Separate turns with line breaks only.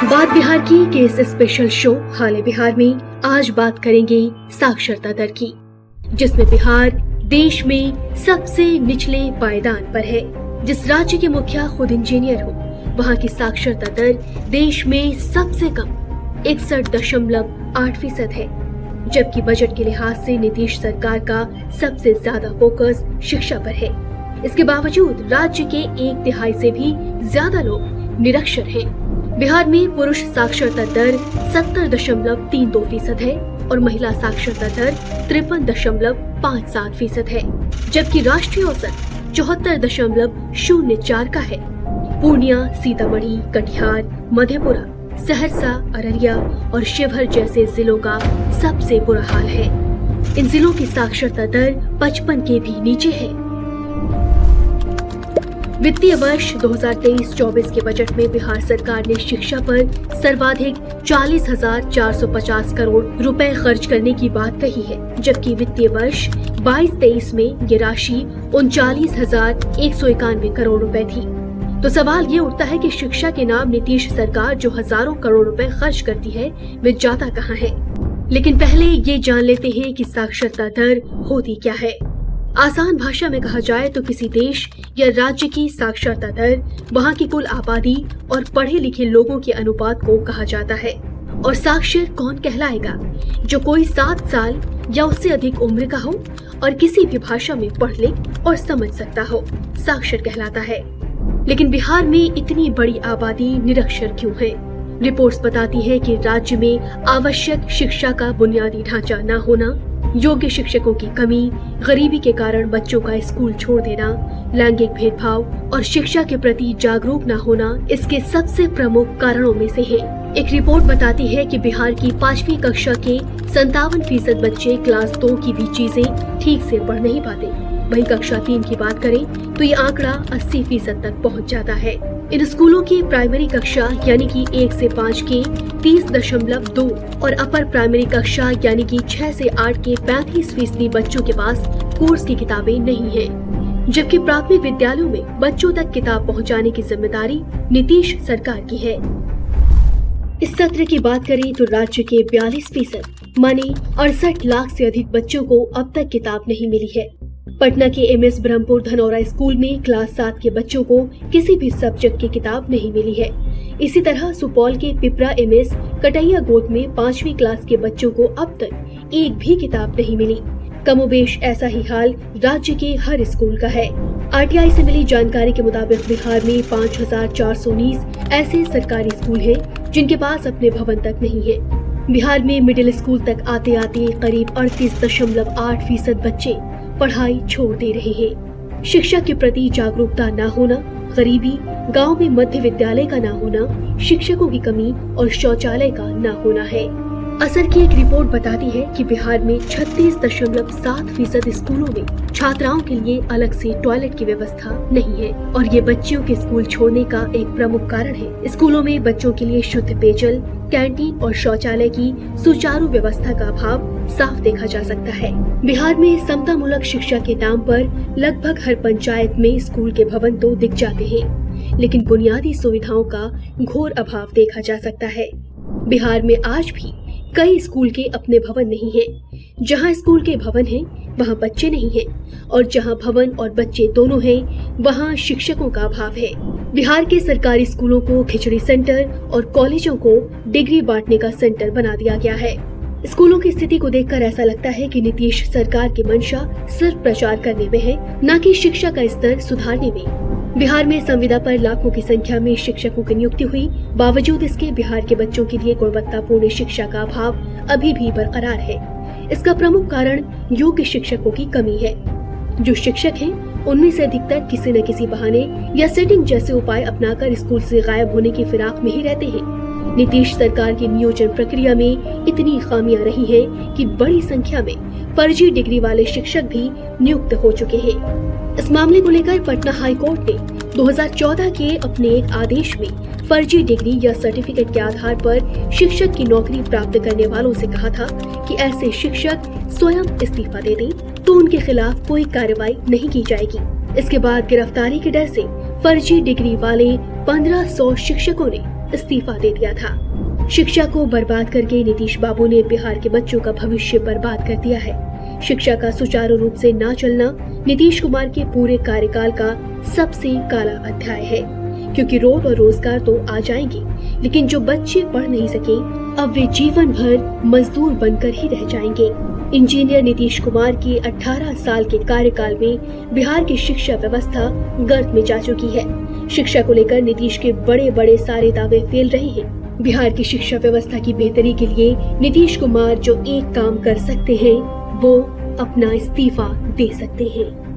बात बिहार की के इस स्पेशल शो हाल बिहार में आज बात करेंगे साक्षरता दर की, जिसमें बिहार देश में सबसे निचले पायदान पर है। जिस राज्य के मुखिया खुद इंजीनियर हो, वहाँ की साक्षरता दर देश में सबसे कम 61.8% है, जबकि बजट के लिहाज से नीतीश सरकार का सबसे ज्यादा फोकस शिक्षा पर है। इसके बावजूद राज्य के 1/3 से भी ज्यादा लोग निरक्षर हैं। बिहार में पुरुष साक्षरता दर 70.32% है और महिला साक्षरता दर 53.57% है, जबकि राष्ट्रीय औसत 74.04 का है। पूर्णिया, सीतामढ़ी, कटिहार, मधेपुरा, सहरसा, अररिया और शिवहर जैसे जिलों का सबसे बुरा हाल है। इन जिलों की साक्षरता दर 55 के भी नीचे है। वित्तीय वर्ष 2023-24 के बजट में बिहार सरकार ने शिक्षा पर सर्वाधिक 40,450 करोड़ रुपए खर्च करने की बात कही है, जबकि वित्तीय वर्ष 22-23 में ये राशि 39,191 करोड़ रुपए थी। तो सवाल ये उठता है कि शिक्षा के नाम नीतीश सरकार जो हजारों करोड़ रुपए खर्च करती है, वे जाता कहाँ है। लेकिन पहले ये जान लेते हैं कि साक्षरता दर होती क्या है। आसान भाषा में कहा जाए तो किसी देश या राज्य की साक्षरता दर वहाँ की कुल आबादी और पढ़े लिखे लोगों के अनुपात को कहा जाता है। और साक्षर कौन कहलाएगा? जो कोई 7 साल या उससे अधिक उम्र का हो और किसी भी भाषा में पढ़ ले और समझ सकता हो, साक्षर कहलाता है। लेकिन बिहार में इतनी बड़ी आबादी निरक्षर क्यों है? रिपोर्ट्स बताती है कि राज्य में आवश्यक शिक्षा का बुनियादी ढांचा न होना, योग्य शिक्षकों की कमी, गरीबी के कारण बच्चों का स्कूल छोड़ देना, लैंगिक भेदभाव और शिक्षा के प्रति जागरूक न होना इसके सबसे प्रमुख कारणों में से है। एक रिपोर्ट बताती है कि बिहार की 5वीं कक्षा के 57% बच्चे क्लास 2 की भी चीजें ठीक से पढ़ नहीं पाते। वहीं कक्षा 3 की बात करें तो ये आंकड़ा 80% तक पहुंच जाता है। इन स्कूलों की प्राइमरी कक्षा यानी कि 1 से 5 के 30.2 और अपर प्राइमरी कक्षा यानी कि 6 से 8 के 35% बच्चों के पास कोर्स की किताबें नहीं हैं, जबकि प्राथमिक विद्यालयों में बच्चों तक किताब पहुंचाने की जिम्मेदारी नीतीश सरकार की है। इस सत्र की बात करें तो राज्य के 42% माने 68 लाख से अधिक बच्चों को अब तक किताब नहीं मिली है। पटना के MS ब्रह्मपुर धनौरा स्कूल में क्लास 7 के बच्चों को किसी भी सब्जेक्ट की किताब नहीं मिली है। इसी तरह सुपौल के पिपरा MS कटैया गोद में 5वीं क्लास के बच्चों को अब तक एक भी किताब नहीं मिली। कमोबेश ऐसा ही हाल राज्य के हर स्कूल का है। RTI से मिली जानकारी के मुताबिक बिहार में 5,419 ऐसे सरकारी स्कूल हैं जिनके पास अपने भवन तक नहीं है। बिहार में मिडिल स्कूल तक आते आते करीब 38.8% बच्चे पढ़ाई छोड़ दे रहे हैं। शिक्षा के प्रति जागरूकता न होना, गरीबी, गांव में मध्य विद्यालय का न होना, शिक्षकों की कमी और शौचालय का न होना है। असर की एक रिपोर्ट बताती है कि बिहार में 36.7% स्कूलों में छात्राओं के लिए अलग से टॉयलेट की व्यवस्था नहीं है और ये बच्चियों के स्कूल छोड़ने का एक प्रमुख कारण है। स्कूलों में बच्चों के लिए शुद्ध पेयजल, कैंटीन और शौचालय की सुचारू व्यवस्था का अभाव साफ देखा जा सकता है। बिहार में समतामूलक शिक्षा के नाम पर लगभग हर पंचायत में स्कूल के भवन तो दिख जाते हैं, लेकिन बुनियादी सुविधाओं का घोर अभाव देखा जा सकता है। बिहार में आज भी कई स्कूल के अपने भवन नहीं हैं। जहां स्कूल के भवन हैं, वहां बच्चे नहीं हैं, और जहां भवन और बच्चे दोनों हैं, वहां शिक्षकों का अभाव है। बिहार के सरकारी स्कूलों को खिचड़ी सेंटर और कॉलेजों को डिग्री बांटने का सेंटर बना दिया गया है। स्कूलों की स्थिति को देखकर ऐसा लगता है कि नीतीश सरकार की मंशा सिर्फ प्रचार करने में है, न कि शिक्षा का स्तर सुधारने में। बिहार में संविदा पर लाखों की संख्या में शिक्षकों की नियुक्ति हुई, बावजूद इसके बिहार के बच्चों के लिए गुणवत्तापूर्ण शिक्षा का अभाव अभी भी बरकरार है। इसका प्रमुख कारण योग्य शिक्षकों की कमी है। जो शिक्षक हैं, उनमें से अधिकतर किसी न किसी बहाने या सेटिंग जैसे उपाय अपनाकर स्कूल से गायब होने की फिराक में ही रहते हैं। नीतीश सरकार की नियोजन प्रक्रिया में इतनी खामियां रही हैं कि बड़ी संख्या में फर्जी डिग्री वाले शिक्षक भी नियुक्त हो चुके हैं। इस मामले को लेकर पटना हाई कोर्ट ने 2014 के अपने एक आदेश में फर्जी डिग्री या सर्टिफिकेट के आधार पर शिक्षक की नौकरी प्राप्त करने वालों से कहा था कि ऐसे शिक्षक स्वयं इस्तीफा दे दें तो उनके खिलाफ कोई कार्रवाई नहीं की जाएगी। इसके बाद गिरफ्तारी के डर से फर्जी डिग्री वाले 1500 शिक्षकों ने इस्तीफा दे दिया था। शिक्षा को बर्बाद करके नीतीश बाबू ने बिहार के बच्चों का भविष्य बर्बाद कर दिया है। शिक्षा का सुचारू रूप से न चलना नीतीश कुमार के पूरे कार्यकाल का सबसे काला अध्याय है, क्योंकि रोड और रोजगार तो आ जाएंगे, लेकिन जो बच्चे पढ़ नहीं सके अब वे जीवन भर मजदूर बनकर ही रह जाएंगे। इंजीनियर नीतीश कुमार के 18 साल के कार्यकाल में बिहार की शिक्षा व्यवस्था गर्त में जा चुकी है। शिक्षा को लेकर नीतीश के बड़े बड़े सारे दावे फेल रहे हैं। बिहार की शिक्षा व्यवस्था की बेहतरी के लिए नीतीश कुमार जो एक काम कर सकते हैं वो अपना इस्तीफा दे सकते हैं।